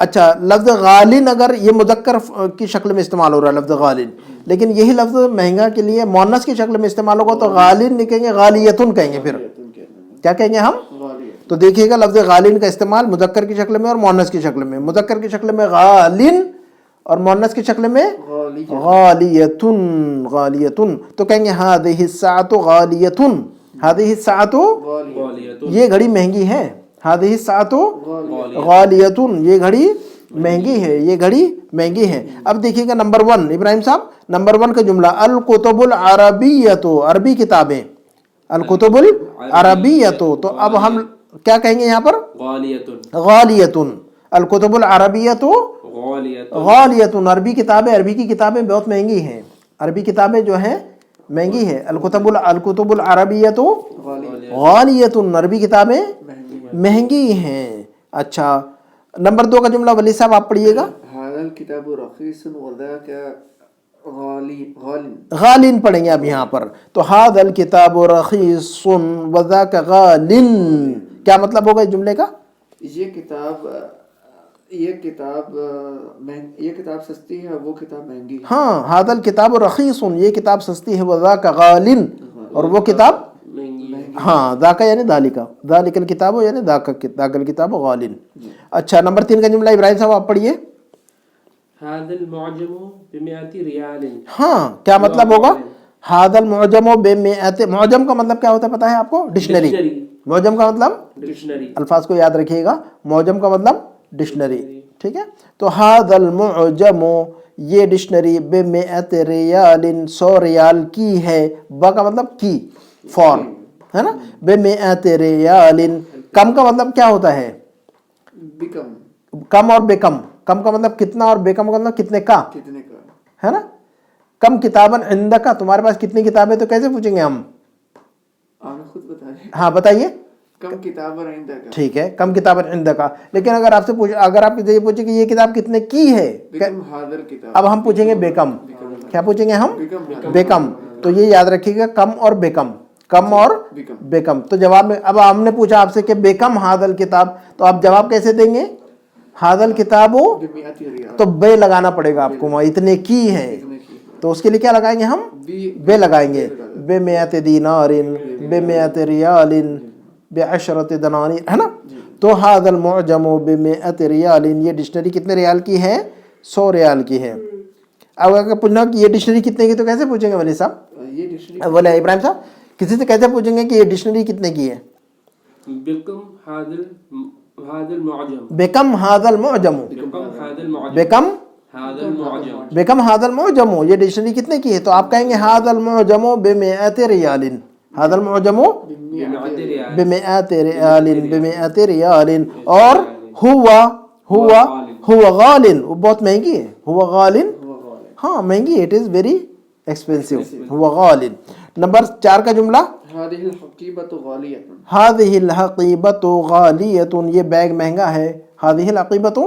اچھا لفظ غالن اگر یہ مذکر کی شکل میں استعمال ہو رہا ہے لفظ غالن، لیکن یہی لفظ مہنگا کے لیے مؤنث کی شکل میں استعمال ہوگا تو غالن نہیں کہیں گے، غالیتن کہیں گے. پھر کیا کہیں گے ہم؟ تو دیکھیے گا لفظ غالن کا استعمال مذکر کی شکل میں اور مؤنث کی شکل میں. مذکر کی شکل میں غالن اور مؤنث کی شکل میں غالیتن. غالیتن تو کہیں گے ہذہ الساعۃ غالیتن. ہذہ الساعۃ یہ گھڑی مہنگی ہے. ہذہ الساعۃ غالیتن یہ گھڑی مہنگی ہے، یہ گھڑی مہنگی ہے. اب دیکھیے گا نمبر 1 ابراہیم صاحب، نمبر 1 کا جملہ الکتب العربیۃ، عربی کتابیں، الکتب العربیۃ. تو اب ہم کیا کہیں گے یہاں پر؟ غالیتن. الکتب العربیۃ غالیتن، عربی کتابیں، عربی کی کتابیں بہت مہنگی ہیں، عربی کتابیں جو ہیں مہنگی ہیں. الکتب العربیۃ غالیتن، عربی کتابیں مہنگی ہیں. اچھا نمبر 2 کا جملہ ولی صاحب آپ پڑھیے گا. هذا الكتاب رخيص وذاك غال. غالن پڑھیں گے اب یہاں پر. تو هذا الكتاب رخيص وذاك غال، کیا مطلب ہوگا اس جملے کا؟ یہ کتاب سستی ہے، وہ کتاب مہنگی ہے. ہاں هذا الكتاب رخيص، یہ کتاب سستی ہے، وذاك غال اور وہ کتاب ہاں ذاک یعنی ذالک، ذالک الکتاب یعنی ذاک الکتاب غال. اچھا نمبر 3 کا جملہ ابراہیم صاحب آپ پڑھیے. هذا المعجم ب100 ريال. ہاں کیا مطلب ہوگا؟ هذا المعجم ب100، معجم کا مطلب کیا ہوتا ہے پتہ ہے آپ کو؟ ڈکشنری. معجم کا مطلب ڈکشنری. الفاظ کو یاد رکھیے گا، معجم کا مطلب ڈکشنری. ٹھیک ہے، تو هذا المعجم یہ ڈکشنری ب100 ریال 100 ریال کی ہے. با کا مطلب کی، فور ہے نا. ب100 ریال، کم کا مطلب کیا ہوتا ہے؟ کم اور بے کم. کم کا مطلب کتنا اور بے کم کا مطلب کتنے کا ہے نا. کم کتاباً عندک، تمہارے پاس کتنی کتابیں، تو کیسے پوچھیں گے ہم؟ خود بتائیں. ہاں بتائیے. کم کتاباً عندک. ٹھیک ہے، کم کتاباً عندک. لیکن اگر آپ سے اگر آپ یہ پوچھیں کہ یہ کتاب کتنے کی ہے، اب ہم پوچھیں گے بے کم. کیا پوچھیں گے ہم؟ بے کم. تو یہ یاد رکھیے گا، کم اور بے کم، کم اور بے کم. تو جواب میں اب ہم نے پوچھا آپ سے کہ بے کم هذا الکتاب، تو آپ جواب کیسے دیں گے؟ هذا الکتاب تو بے لگانا پڑے گا آپ کو، اتنے کی ہے. تو اس کے لیے کیا لگائیں گے ہم؟ بے لگائیں گے. ب100 دینار ب100 ریال ب10 دنانیر ہے نا. تو هذا المعجم ب100 ریال، یہ ڈکشنری کتنے ریال کی ہے؟ 100 ریال کی ہے. اب اگر پوچھنا کہ یہ ڈکشنری کتنے کی، تو کیسے پوچھیں گے ولی صاحب؟ بولے ابراہیم صاحب کسی سے کیسے پوچھیں گے کہ یہ ڈکشنری کتنے کی ہے؟ بكم هذا المعجم. بکم هذا المعجم. بکم بکم هذا المعجم، یہ ڈکشنری کتنے کی ہے؟ تو آپ کہیں گے هذا المعجم ب100 ریال. هذا المعجم ب100 ریال، ب100 ریال. اور ہوا غال، وہ بہت مہنگی ہے. ہوا غال، ہاں مہنگی، اٹ از ویری ایکسپینسو. ہوا غال. نمبر 4 کا جملہ هذه الحقيبة غالية. هذه الحقيبة غالية، یہ بیگ مہنگا ہے. هذه الحقيبة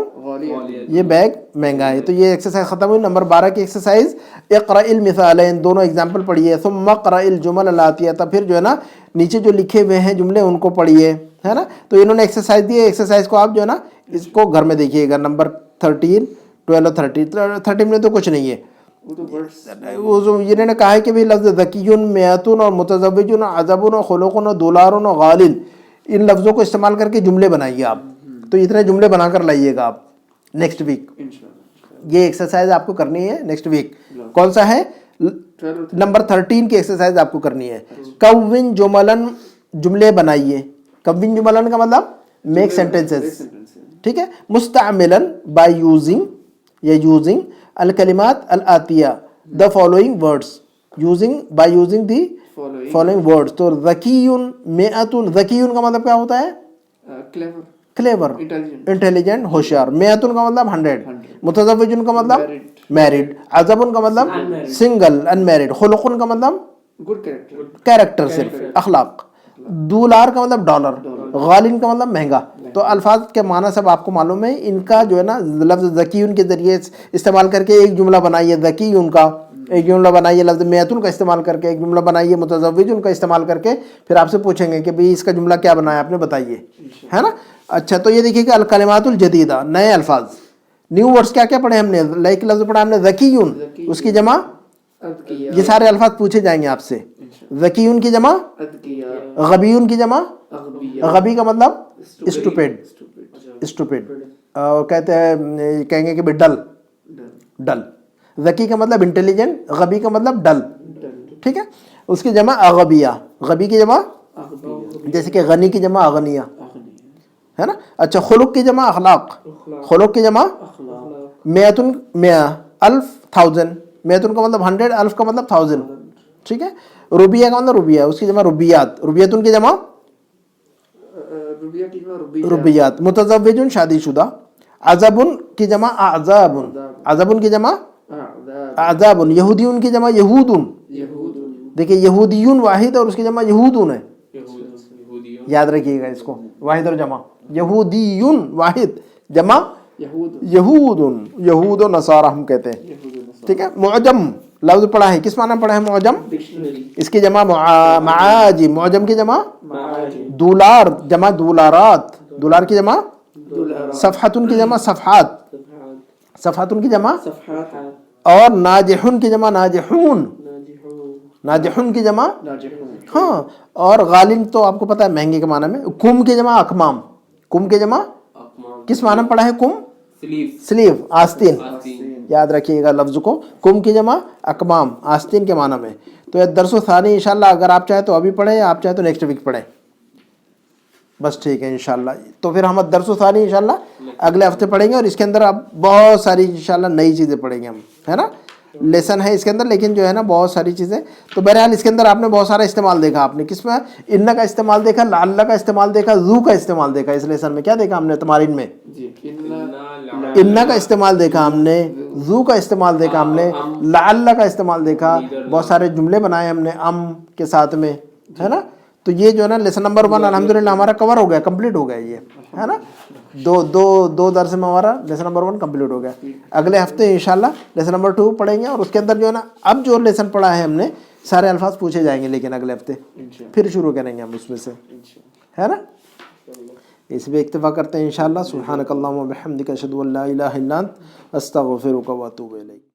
یہ بیگ مہنگا ہے. تو یہ ایکسرسائز ختم ہوئی. نمبر 12 کی ایکسرسائز اقرأ المثالین، دونوں اگزامپل پڑھیے. ثم اقرأ الجمل الآتیہ، پھر جو ہے نا نیچے جو لکھے ہوئے ہیں جملے ان کو پڑھیے ہے نا. تو انہوں نے ایکسرسائز دی ہے، ایکسرسائز کو آپ جو ہے نا اس کو گھر میں دیکھیے گا. نمبر 13 12 اور 13 میں تو کچھ نہیں ہے. انہوں نے کہا ہے کہ لفظ ذکیٌ میتٌ اور متزوجٌ عزبٌ اور خلقٌ اور دولارٌ اور غالٍ، ان لفظوں کو استعمال کر کے جملے بنائیے آپ. تو اتنے جملے بنا کر لائیے گا آپ نیکسٹ ویک. یہ ایکسرسائز آپ کو کرنی ہے نیکسٹ ویک. کون سا ہے؟ نمبر 13 کی ایکسرسائز آپ کو کرنی ہے. کون جملن، جملے بنائیے. کون جملن کا مطلب میک سینٹینسز. ٹھیک ہے. مستعملن بائی یوزنگ یا using الکلمات الآتیہ، the following words، using by using the following words. تو ذکیٌ مئۃ، ذکیٌ کا مطلب کیا ہوتا ہے؟ کلیور، انٹیلیجنٹ، ہوشیار. مئۃ کا مطلب 100. متزوج کا مطلب میرڈ. عزب کا مطلب سنگل ان میرڈ. خلق کا مطلب گڈ کیریکٹر، صرف اخلاق. دولار کا مطلب ڈالر. غالن کا مطلب مہنگا. تو الفاظ کے معنی سب آپ کو معلوم ہے. ان کا جو ہے نا لفظ ذکیٌ کے ذریعے استعمال کر کے ایک جملہ بنائیے ذکیٌ کا، ایک جملہ بنائیے لفظ مئۃ کا استعمال کر کے، ایک جملہ بنائیے متزوج کا استعمال کر کے. پھر آپ سے پوچھیں گے کہ بھئی اس کا جملہ کیا بنایا آپ نے، بتائیے ہے نا. اچھا تو یہ دیکھیے کہ الکلمات الجدیدہ نئے الفاظ نیو ورڈز کیا کیا پڑھے ہم نے لائک لفظ پڑھا ہم نے ذکیون اس کی جمع اذکیاء یہ سارے الفاظ پوچھے جائیں گے آپ سے ذکیون کی جمع اذکیاء غبیون کی جمع اغبیاء غبی کا مطلب اسٹوپڈ کہتے ہیں کہیں گے کہ بھی ڈل ڈل ذکی کا مطلب انٹیلیجنٹ غبی کا مطلب ڈل ٹھیک ہے اس کی جمع اغبیہ غبی کی جمع جیسے کہ غنی کی جمع اغنیہ ہے نا اچھا خلق کی جمع اخلاق خلق کی جمع میتن میا الف تھاؤزینڈ میتن کا مطلب 100 الف کا مطلب 1000 ٹھیک ہے ربیہ کا مطلب ربیہ اس کی جمع ربیات ربیتن کی جمع ربیہ کی جمع ربیہ ربیات متزوجن شادی شدہ عزبن کی جمع اعزابن عزبن کی جمع اعزابن یہودیون کی جمع یہودن یہود دیکھیں یہودیون واحد اور اس کی جمع یہودن ہے یاد رکھیے گا اس کو واحد اور جمع یہودیون واحد جمع یہود یہودن یہود و نصارہ ہم کہتے ہیں ٹھیک ہے معجم لفظ پڑھا ہے کس معنی پڑھا ہے معجم ڈکشنری اس کی جمع معاجم معجم کی جمع معاجم دولار جمع دولارات دولار کی جمع دولار صفحتن کی جمع صفحات صفحتن کی جمع صفحات اور ناجحن کی جمع ناجحون ناجحن کی جمع ناجحون ہاں اور غالن تو آپ کو پتہ ہے مہنگے کے معنی میں کم کی جمع اکمام کم کی جمع کس معنی میں پڑھا ہے کم سلیو آستین یاد رکھیے گا لفظ کو کم کی جمع اکمام آستین کے معنی میں تو یہ درس و ثانی انشاءاللہ اگر آپ چاہیں تو ابھی پڑھیں یا آپ چاہیں تو نیکسٹ ویک پڑھیں بس ٹھیک ہے انشاءاللہ تو پھر ہم درس و ثانی انشاءاللہ اگلے ہفتے پڑھیں گے اور اس کے اندر اب بہت ساری انشاءاللہ نئی چیزیں پڑھیں گے ہم ہے نا لیسن ہے اس کے اندر لیکن جو ہے نا بہت ساری چیزیں تو بہرحال اس کے اندر آپ نے بہت سارا استعمال دیکھا آپ نے کس میں ان کا استعمال دیکھا لعل کا استعمال دیکھا ذو کا استعمال دیکھا اس لیسن میں کیا دیکھا ہم نے تمارین میں جی ان کا استعمال دیکھا ہم نے ذو کا استعمال دیکھا ہم نے لعل کا استعمال دیکھا بہت سارے جملے بنائے ہم نے کے ساتھ میں ہے نا تو یہ جو ہے نا لیسن نمبر 1 الحمدللہ ہمارا کور ہو گیا کمپلیٹ ہو گیا یہ ہے نا دو درس میں ہمارا لیسن نمبر 1 کمپلیٹ ہو گیا اگلے ہفتے انشاءاللہ لیسن نمبر 2 پڑھیں گے اور اس کے اندر جو ہے نا اب جو لیسن پڑھا ہے ہم نے سارے الفاظ پوچھے جائیں گے لیکن اگلے ہفتے پھر شروع کریں گے ہم اس میں سے ہے نا اس پہ اکتفا کرتے ہیں انشاءاللہ سبحانک اللہم و بحمدک اشہد ان لا الہ الا انت استغفرک و اتوب الیک